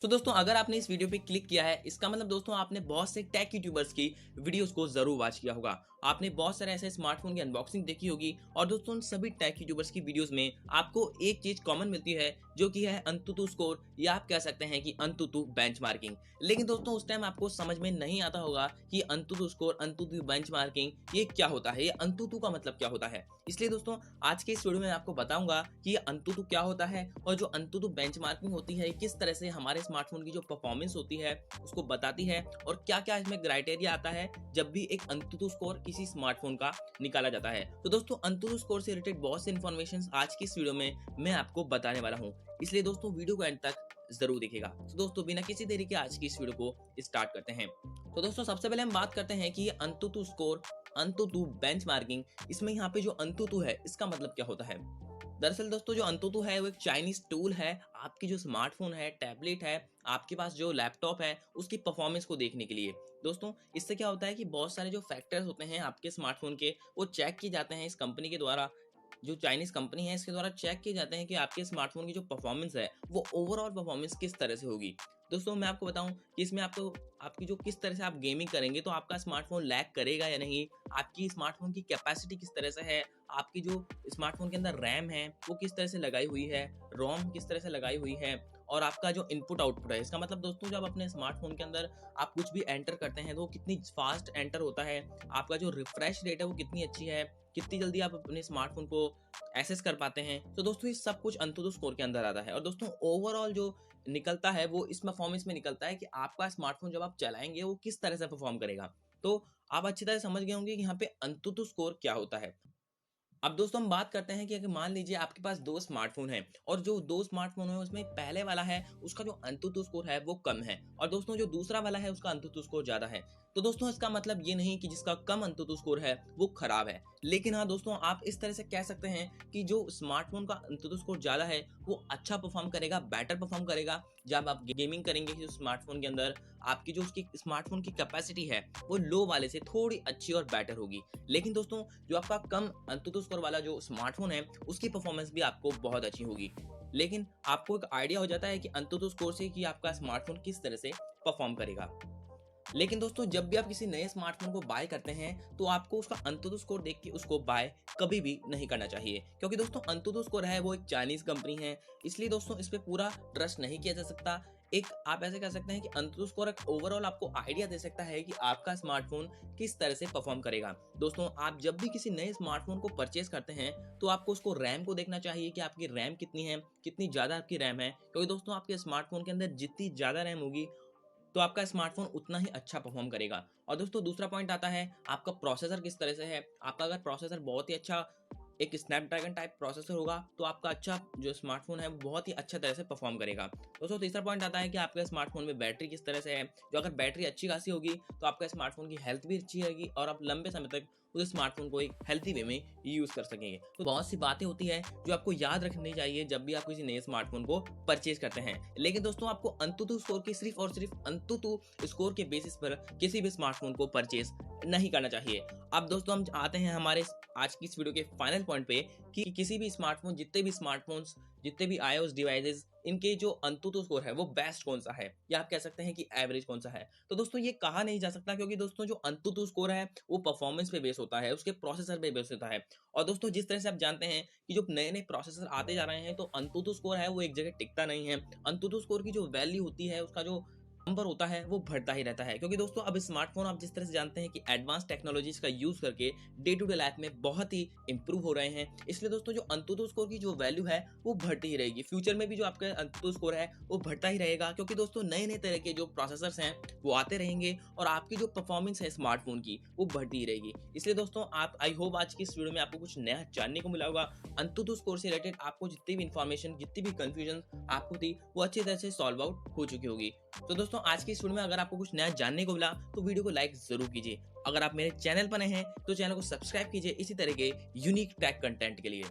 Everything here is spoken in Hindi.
तो दोस्तों अगर आपने इस वीडियो पे क्लिक किया है, इसका मतलब दोस्तों आपने बहुत से टेक यूट्यूबर्स की वीडियोस को जरूर वॉच किया होगा। आपने बहुत सारे ऐसे स्मार्टफोन की अनबॉक्सिंग देखी होगी और दोस्तों उन सभी टेक यूट्यूबर्स की वीडियोस में आपको एक चीज कॉमन मिलती है, जो कि है अंतुतु स्कोर, या आप कह सकते हैं कि अंतुतु बेंचमार्किंग। लेकिन दोस्तों उस टाइम आपको समझ में नहीं आता होगा कि अंतुतु स्कोर, अंतुतु बेंचमार्किंग ये क्या होता है, ये अंतुतु का मतलब क्या होता है। इसलिए दोस्तों आज के इस वीडियो में आपको बताऊंगा कि ये अंतुतु क्या होता है और जो अंतुतु बेंचमार्किंग होती है किस तरह से हमारे स्मार्टफोन की जो परफॉर्मेंस होती है उसको बताती है, और क्या क्या इसमें क्राइटेरिया आता है जब भी एक अंतुतु स्कोर किसी स्मार्टफोन का निकाला जाता है। तो दोस्तों अंतुतु स्कोर से रिलेटेड बहुत सी इन्फॉर्मेशन आज की इस वीडियो में मैं आपको बताने वाला हूँ, इसलिए दोस्तों वीडियो को एंड तक जरूर देखिएगा। तो दोस्तों बिना किसी देरी के आज की इस वीडियो को स्टार्ट करते हैं। तो दोस्तों सबसे पहले हम बात करते हैं कि ये अंतुतु स्कोर, अंतुतु बेंचमार्किंग, इसमें यहाँ पे जो अंतुतु है इसका मतलब क्या होता है। दरअसल दोस्तों जो अंतुतु है वो एक चाइनीज टूल है, आपकी जो स्मार्टफोन है, टैबलेट है, आपके पास जो लैपटॉप है, उसकी परफॉर्मेंस को देखने के लिए। दोस्तों इससे क्या होता है कि बहुत सारे जो फैक्टर्स होते हैं आपके स्मार्टफोन के, वो चेक किए जाते हैं इस कंपनी के द्वारा। जो चाइनीज कंपनी है इसके द्वारा चेक किए जाते हैं कि आपके स्मार्टफोन की जो परफॉर्मेंस है वो ओवरऑल परफॉर्मेंस किस तरह से होगी। दोस्तों मैं आपको बताऊं कि इसमें आपको आपकी जो किस तरह से आप गेमिंग करेंगे तो आपका स्मार्टफोन लैग करेगा या नहीं, आपकी स्मार्टफोन की कैपेसिटी किस तरह से है, आपकी जो स्मार्टफोन के अंदर रैम है वो किस तरह से लगाई हुई है, रोम किस तरह से लगाई हुई है, और आपका जो इनपुट आउटपुट है। इसका मतलब दोस्तों जब अपने स्मार्टफोन के अंदर आप कुछ भी एंटर करते हैं तो वो कितनी फास्ट एंटर होता है, आपका जो रिफ्रेश रेट है वो कितनी अच्छी है, कितनी जल्दी आप अपने स्मार्टफोन को एक्सेस कर पाते हैं। तो दोस्तों ये सब कुछ अंतुतु स्कोर के अंदर आता है। और दोस्तों ओवरऑल जो निकलता है वो इस परफॉर्मेंस में निकलता है कि आपका स्मार्टफोन जब आप चलाएंगे वो किस तरह से परफॉर्म करेगा। तो आप अच्छी तरह समझ गए होंगे कि यहाँ पे अंतुतु स्कोर क्या होता है। अब दोस्तों हम बात करते हैं कि अगर मान लीजिए आपके पास दो स्मार्टफोन है और जो दो स्मार्टफोन है उसमें पहले वाला है उसका जो अंतुतु स्कोर है वो कम है, और दोस्तों जो दूसरा वाला है उसका अंतुतु स्कोर ज्यादा है। तो दोस्तों इसका मतलब ये नहीं कि जिसका कम अंतुतु स्कोर है वो खराब है, लेकिन हाँ दोस्तों आप इस तरह से कह सकते हैं कि जो स्मार्टफोन का अंतुतु स्कोर ज्यादा है वो अच्छा परफॉर्म करेगा, बेटर परफॉर्म करेगा जब आप गेमिंग करेंगे। जो स्मार्टफोन के अंदर आपकी जो उसकी स्मार्टफोन की कैपेसिटी है वो लो वाले से थोड़ी अच्छी और बेटर होगी। लेकिन दोस्तों जो आपका कम अंतुतु स्कोर वाला जो स्मार्टफोन है उसकी परफॉर्मेंस भी आपको बहुत अच्छी होगी। लेकिन आपको एक आइडिया हो जाता है कि अंतुतु स्कोर से कि आपका स्मार्टफोन किस तरह से परफॉर्म करेगा। लेकिन दोस्तों जब भी आप किसी नए स्मार्टफोन को बाय करते हैं तो आपको उसका अंतुतु स्कोर देख के उसको बाय कभी भी नहीं करना चाहिए, क्योंकि दोस्तों अंतुतु स्कोर है वो एक चाइनीज कंपनी है, इसलिए दोस्तों इस पे पूरा ट्रस्ट नहीं किया जा सकता। एक आप ऐसे कह सकते हैं कि अंतुतु स्कोर एक ओवरऑल आपको आइडिया दे सकता है कि आपका स्मार्टफोन किस तरह से परफॉर्म करेगा। दोस्तों आप जब भी किसी नए स्मार्टफोन को परचेज करते हैं तो आपको उसको रैम को देखना चाहिए कि आपकी रैम कितनी है, कितनी ज्यादा आपकी रैम है, क्योंकि दोस्तों आपके स्मार्टफोन के अंदर जितनी ज्यादा रैम होगी तो आपका स्मार्टफोन उतना ही अच्छा परफॉर्म करेगा। और दोस्तों दूसरा पॉइंट आता है आपका प्रोसेसर किस तरह से है। आपका अगर प्रोसेसर बहुत ही अच्छा एक स्नैपड्रैगन टाइप प्रोसेसर होगा तो आपका अच्छा जो स्मार्टफोन है वो बहुत ही अच्छा तरह से परफॉर्म करेगा। दोस्तों तीसरा पॉइंट आता है कि आपके स्मार्टफोन में बैटरी किस तरह से है। जो अगर बैटरी अच्छी खासी होगी तो आपका स्मार्टफोन की हेल्थ भी अच्छी रहेगी और आप लंबे समय तक उस स्मार्टफोन को एक हेल्थी वे में यूज कर सकेंगे। तो बहुत सी बातें होती है जो आपको याद रखनी चाहिए जब भी आप किसी नए स्मार्टफोन को परचेज करते हैं। लेकिन दोस्तों आपको अंतुतु स्कोर की सिर्फ और सिर्फ अंतुतु स्कोर के बेसिस पर किसी भी स्मार्टफोन को परचेज नहीं करना चाहिए। अब दोस्तों हम आते हैं हमारे आज की इस वीडियो के फाइनल पॉइंट पे कि किसी भी स्मार्टफोन, जितने भी स्मार्टफोन्स, जितने भी iOS डिवाइसेस, इनके जो अंतुतु स्कोर है वो बेस्ट कौन सा है, या आप कह सकते हैं कि एवरेज कौन सा है। तो दोस्तों ये कहा नहीं जा सकता, क्योंकि दोस्तों जो अंतुतु स्कोर है वो परफॉर्मेंस पे बेस होता है, उसके प्रोसेसर पे बेस होता है। और दोस्तों जिस तरह से आप जानते हैं कि जो नए नए प्रोसेसर आते जा रहे हैं तो अंतुतु स्कोर है वो एक जगह टिकता नहीं है। अंतुतु स्कोर की जो वैल्यू होती है, उसका जो नंबर होता है वो बढ़ता ही रहता है, क्योंकि दोस्तों अब स्मार्टफोन आप जिस तरह से जानते हैं कि एडवांस टेक्नोलॉजीज का यूज करके डे टू डे लाइफ में बहुत ही इंप्रूव हो रहे हैं। इसलिए दोस्तों जो अंतुतु स्कोर की जो वैल्यू है वो बढ़ती ही रहेगी। फ्यूचर में भी जो आपका अंतुतु स्कोर है वो बढ़ता ही रहेगा, क्योंकि दोस्तों नए नए तरह के जो प्रोसेसर्स हैं वो आते रहेंगे और आपकी जो परफॉर्मेंस है स्मार्टफोन की वो बढ़ती ही रहेगी। इसलिए दोस्तों आप आई होप आज की इस वीडियो में आपको कुछ नया जानने को मिला होगा। अंतुतु स्कोर से रिलेटेड आपको जितनी भी इंफॉर्मेशन, जितनी भी कंफ्यूजन आपको थी वो अच्छी तरह से सॉल्व आउट हो चुकी होगी। तो दोस्तों आज की इस वीडियो में अगर आपको कुछ नया जानने को मिला तो वीडियो को लाइक जरूर कीजिए। अगर आप मेरे चैनल पर नए हैं तो चैनल को सब्सक्राइब कीजिए इसी तरह के यूनिक टेक कंटेंट के लिए।